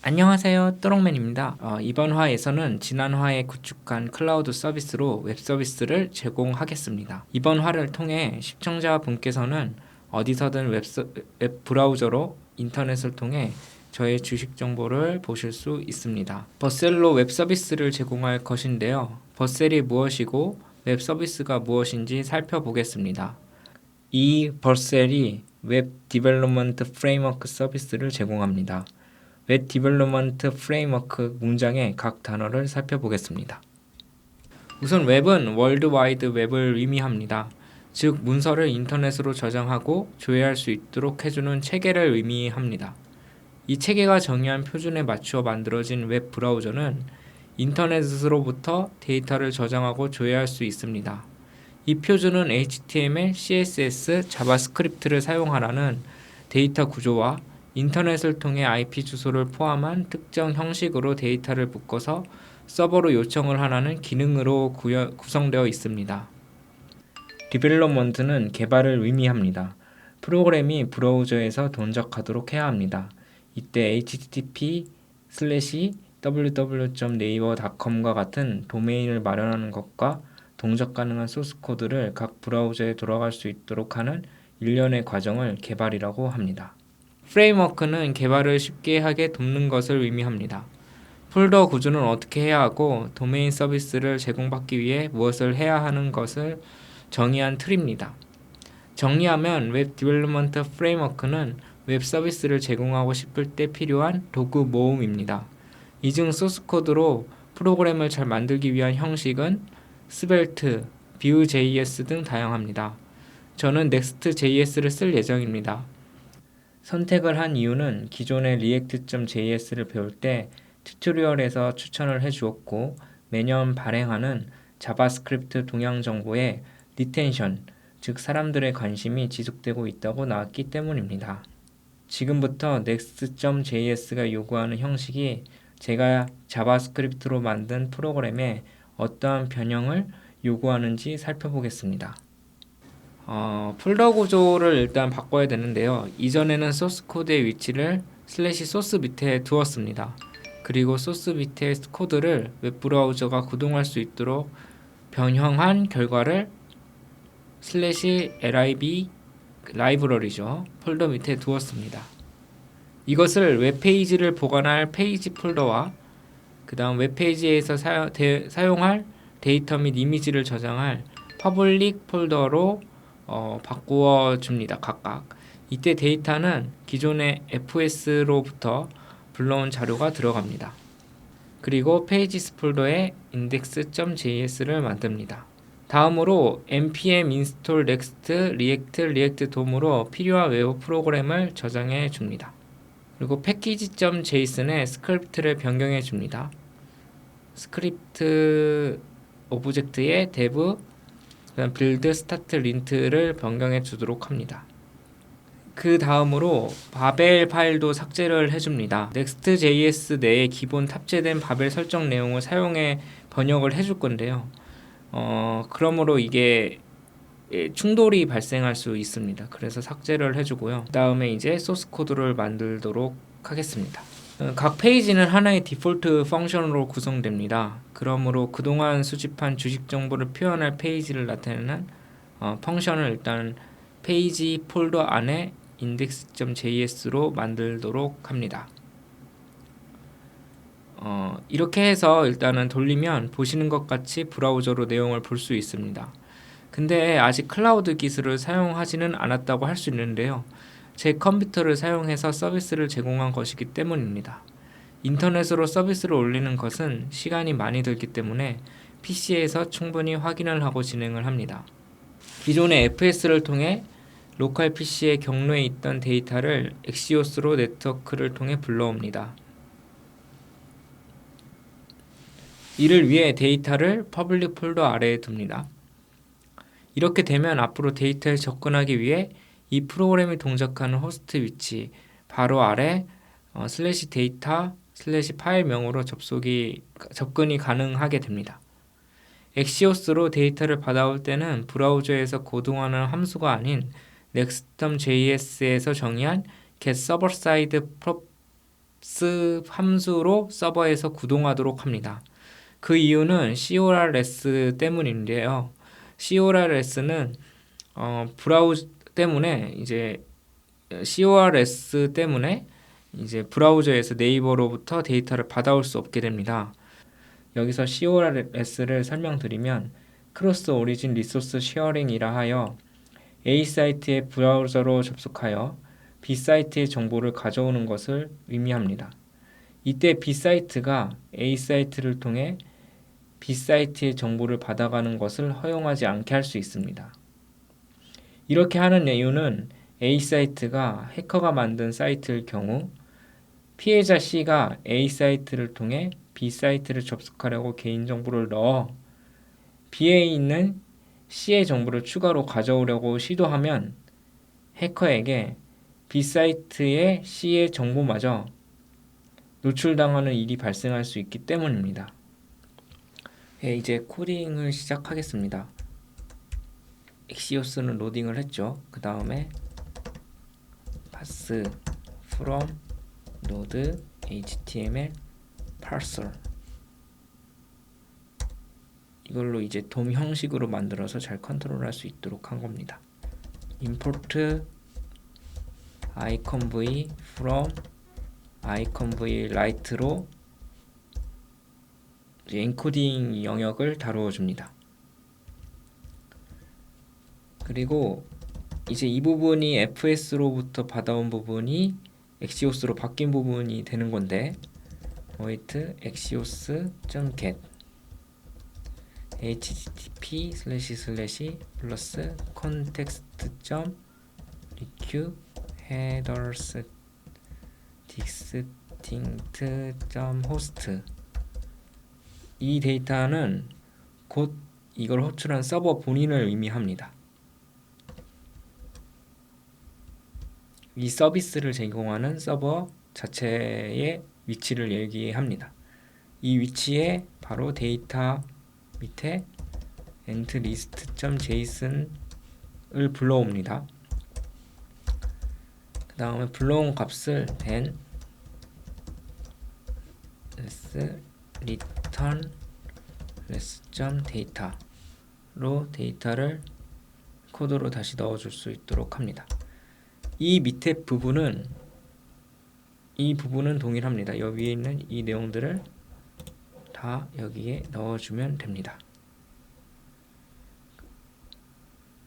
안녕하세요. 또롱맨입니다. 이번 화에서는 지난 화에 구축한 클라우드 서비스로 웹 서비스를 제공하겠습니다. 이번 화를 통해 시청자분께서는 어디서든 웹 브라우저로 인터넷을 통해 저의 주식 정보를 보실 수 있습니다. 버셀로 웹 서비스를 제공할 것인데요. 버셀이 무엇이고 웹 서비스가 무엇인지 살펴보겠습니다. 이 버셀이 웹 디벨롭먼트 프레임워크 서비스를 제공합니다. 웹 디벨롭먼트 프레임워크 문장의 각 단어를 살펴보겠습니다. 우선 웹은 월드와이드 웹을 의미합니다. 즉 문서를 인터넷으로 저장하고 조회할 수 있도록 해주는 체계를 의미합니다. 이 체계가 정의한 표준에 맞추어 만들어진 웹 브라우저는 인터넷으로부터 데이터를 저장하고 조회할 수 있습니다. 이 표준은 HTML, CSS, 자바스크립트를 사용하라는 데이터 구조와 인터넷을 통해 IP 주소를 포함한 특정 형식으로 데이터를 묶어서 서버로 요청을 하라는 기능으로 구성되어 있습니다. 디벨롭먼트는 개발을 의미합니다. 프로그램이 브라우저에서 동작하도록 해야 합니다. 이때 http:/www.naver.com과 같은 도메인을 마련하는 것과 동작 가능한 소스 코드를 각 브라우저에 돌아갈 수 있도록 하는 일련의 과정을 개발이라고 합니다. 프레임워크는 개발을 쉽게 하게 돕는 것을 의미합니다. 폴더 구조는 어떻게 해야 하고 도메인 서비스를 제공받기 위해 무엇을 해야 하는 것을 정의한 틀입니다. 정리하면 웹 디벨롭먼트 프레임워크는 웹 서비스를 제공하고 싶을 때 필요한 도구 모음입니다. 이중 소스 코드로 프로그램을 잘 만들기 위한 형식은 스벨트, Vue.js 등 다양합니다. 저는 Next.js를 쓸 예정입니다. 선택을 한 이유는 기존의 React.js를 배울 때 튜토리얼에서 추천을 해주었고 매년 발행하는 자바스크립트 동향 정보의 리텐션, 즉 사람들의 관심이 지속되고 있다고 나왔기 때문입니다. 지금부터 Next.js가 요구하는 형식이 제가 자바스크립트로 만든 프로그램에 어떠한 변형을 요구하는지 살펴보겠습니다. 폴더 구조를 일단 바꿔야 되는데요. 이전에는 소스 코드의 위치를 /소스 밑에 두었습니다. 그리고 소스 밑에 코드를 웹브라우저가 구동할 수 있도록 변형한 결과를 /lib 라이브러리죠. 폴더 밑에 두었습니다. 이것을 웹페이지를 보관할 페이지 폴더와 그 다음 웹페이지에서 사용할 데이터 및 이미지를 저장할 퍼블릭 폴더로 바꾸어 줍니다. 각각. 이때 데이터는 기존의 FS로부터 불러온 자료가 들어갑니다. 그리고 페이지스 폴더에 index.js를 만듭니다. 다음으로 npm install next react DOM으로 필요한 웹 프로그램을 저장해 줍니다. 그리고 package.json에 스크립트를 변경해 줍니다. 스크립트 오브젝트의 dev 빌드 스타트 린트를 변경해 주도록 합니다. 그 다음으로 바벨 파일도 삭제를 해줍니다. Next.js 내에 기본 탑재된 바벨 설정 내용을 사용해 번역을 해줄 건데요. 그러므로 이게 충돌이 발생할 수 있습니다. 그래서 삭제를 해주고요. 그 다음에 이제 소스 코드를 만들도록 하겠습니다. 각 페이지는 하나의 디폴트 펑션으로 구성됩니다. 그러므로 그동안 수집한 주식 정보를 표현할 페이지를 나타내는 펑션을 일단 페이지 폴더 안에 index.js로 만들도록 합니다. 이렇게 해서 일단은 돌리면 보시는 것 같이 브라우저로 내용을 볼 수 있습니다. 근데 아직 클라우드 기술을 사용하지는 않았다고 할 수 있는데요. 제 컴퓨터를 사용해서 서비스를 제공한 것이기 때문입니다. 인터넷으로 서비스를 올리는 것은 시간이 많이 들기 때문에 PC에서 충분히 확인을 하고 진행을 합니다. 기존의 FS를 통해 로컬 PC의 경로에 있던 데이터를 엑시오스로 네트워크를 통해 불러옵니다. 이를 위해 데이터를 퍼블릭 폴더 아래에 둡니다. 이렇게 되면 앞으로 데이터에 접근하기 위해 이 프로그램이 동작하는 호스트 위치 바로 아래 /data/파일명으로 접근이 가능하게 됩니다. 엑시오스로 데이터를 받아올 때는 브라우저에서 고동하는 함수가 아닌 next.js에서 정의한 get server side 함수로 서버에서 구동하도록 합니다. 그 이유는 CORS 때문인데요. CORS는 브라우저 때문에 이제 CORS 때문에 이제 브라우저에서 네이버로부터 데이터를 받아올 수 없게 됩니다. 여기서 CORS를 설명드리면 크로스 오리진 리소스 쉐어링이라 하여 A 사이트의 브라우저로 접속하여 B 사이트의 정보를 가져오는 것을 의미합니다. 이때 B 사이트가 A 사이트를 통해 B 사이트의 정보를 받아가는 것을 허용하지 않게 할 수 있습니다. 이렇게 하는 이유는 A 사이트가 해커가 만든 사이트일 경우 피해자 C가 A 사이트를 통해 B 사이트를 접속하려고 개인정보를 넣어 B에 있는 C의 정보를 추가로 가져오려고 시도하면 해커에게 B 사이트의 C의 정보마저 노출당하는 일이 발생할 수 있기 때문입니다. 이제 코딩을 시작하겠습니다. 엑시오스는 로딩을 했죠. 그 다음에 pass from node html parser 이걸로 이제 돔 형식으로 만들어서 잘 컨트롤할 수 있도록 한 겁니다. import iconv from iconv lite로 엔코딩 영역을 다루어 줍니다. 그리고 이제 이 부분이 fs로부터 받아온 부분이 axios로 바뀐 부분이 되는 건데 await axios.get http context.req headers distinct.host 이 데이터는 곧 이걸 호출한 서버 본인을 의미합니다. 이 서비스를 제공하는 서버 자체의 위치를 얘기합니다. 이 위치에 바로 데이터 밑에 entlist.json을 불러옵니다. 그 다음에 불러온 값을 then return less.data로 데이터를 코드로 다시 넣어줄 수 있도록 합니다. 이 밑에 부분은 동일합니다. 여기 위에 있는 이 내용들을 다 여기에 넣어주면 됩니다.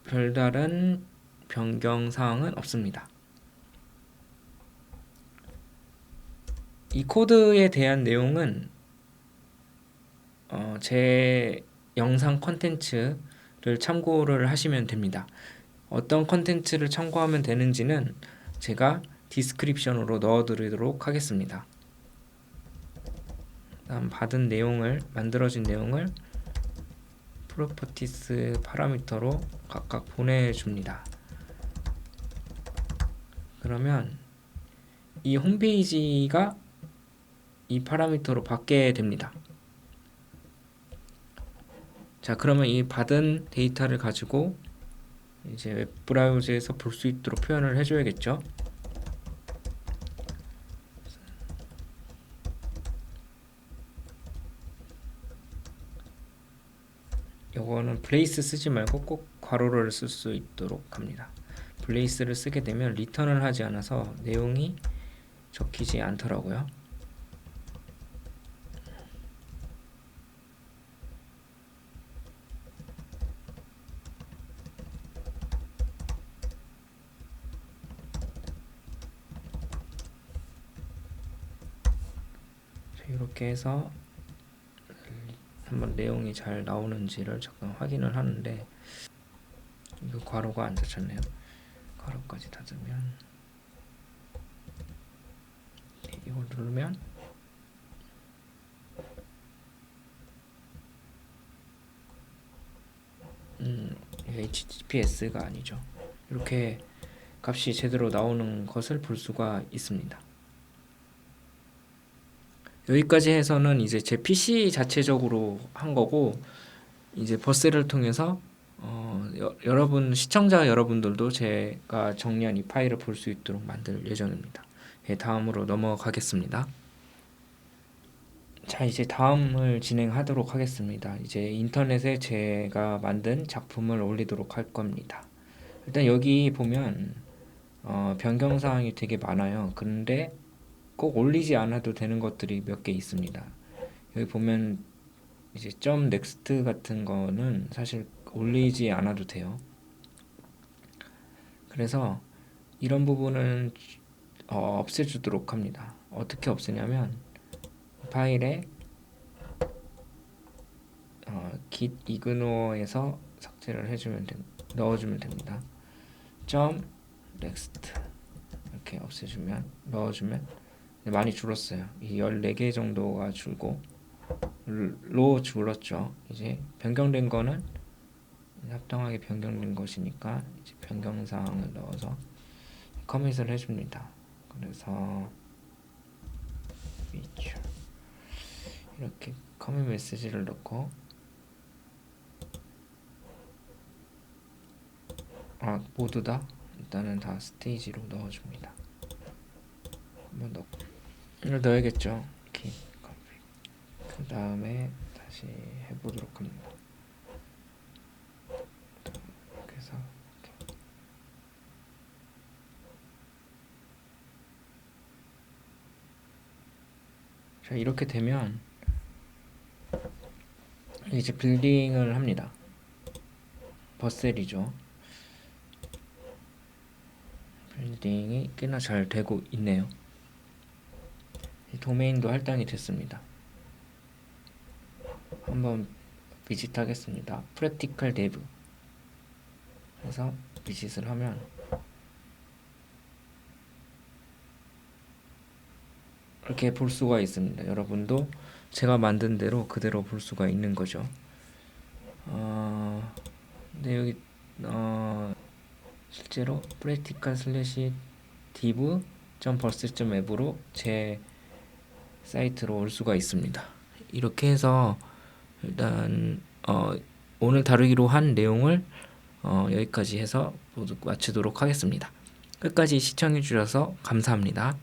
별다른 변경사항은 없습니다. 이 코드에 대한 내용은 제 영상 컨텐츠를 참고를 하시면 됩니다. 어떤 컨텐츠를 참고하면 되는지는 제가 디스크립션으로 넣어드리도록 하겠습니다. 다음 만들어진 내용을 프로퍼티스 파라미터로 각각 보내줍니다. 그러면 이 홈페이지가 이 파라미터로 받게 됩니다. 자, 그러면 이 받은 데이터를 가지고 이제 웹브라우저에서 볼 수 있도록 표현을 해줘야겠죠. 요거는 블레이스 쓰지 말고 꼭 괄호를 쓸 수 있도록 합니다. 블레이스를 쓰게 되면 리턴을 하지 않아서 내용이 적히지 않더라고요. 이렇게 해서 한번 내용이 잘 나오는지를 잠깐 확인을 하는데 이거 괄호가 안 닫혔네요. 괄호까지 닫으면 이걸 누르면 HTTPS가 아니죠. 이렇게 값이 제대로 나오는 것을 볼 수가 있습니다. 여기까지 해서는 이제 제 PC 자체적으로 한 거고 이제 버스를 통해서 여러분 시청자 여러분들도 제가 정리한 이 파일을 볼 수 있도록 만들 예정입니다. 다음으로 넘어가겠습니다. 자, 이제 다음을 진행하도록 하겠습니다. 이제 인터넷에 제가 만든 작품을 올리도록 할 겁니다. 일단 여기 보면 변경사항이 되게 많아요. 그런데 꼭 올리지 않아도 되는 것들이 몇 개 있습니다. 여기 보면 이제 .next 같은 거는 사실 올리지 않아도 돼요. 그래서 이런 부분은 없애주도록 합니다. 어떻게 없애냐면 파일에 git ignore에서 삭제를 넣어주면 됩니다. .next 이렇게 없애주면 넣어주면 많이 줄었어요. 이 14개 정도가 줄고 로 줄었죠. 이제 변경된 거는 합당하게 변경된 것이니까 이제 변경사항을 넣어서 커밋을 해줍니다. 그래서 이렇게 커밋 메시지를 넣고 모두 다 일단은 다 스테이지로 넣어줍니다. 한번 넣어야겠죠. 이렇게 그 다음에 다시 해보도록 합니다. 그래서 자, 이렇게 되면 이제 빌딩을 합니다. 버셀이죠. 빌딩이 꽤나 잘 되고 있네요. 도메인도 할당이 됐습니다. 한번 비짓 하겠습니다. 프랙티컬 데브 해서 비짓을 하면 이렇게 볼 수가 있습니다. 여러분도 제가 만든 대로 그대로 볼 수가 있는 거죠. 근데 여기 실제로 practical/div.burst.app로 제 사이트로 올 수가 있습니다. 이렇게 해서 일단 오늘 다루기로 한 내용을 여기까지 해서 모두 마치도록 하겠습니다. 끝까지 시청해 주셔서 감사합니다.